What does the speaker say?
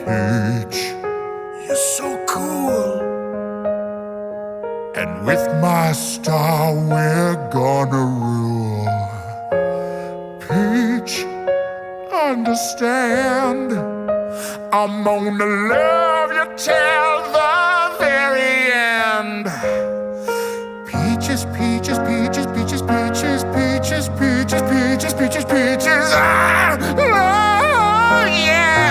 Peach, you're so cool. And with my star we're gonna rule. Peach, understand, I'm gonna love you till the very end. Peaches, peaches, peaches, peaches, peaches, peaches, peaches, peaches, peaches, peaches. Ah, oh, yeah.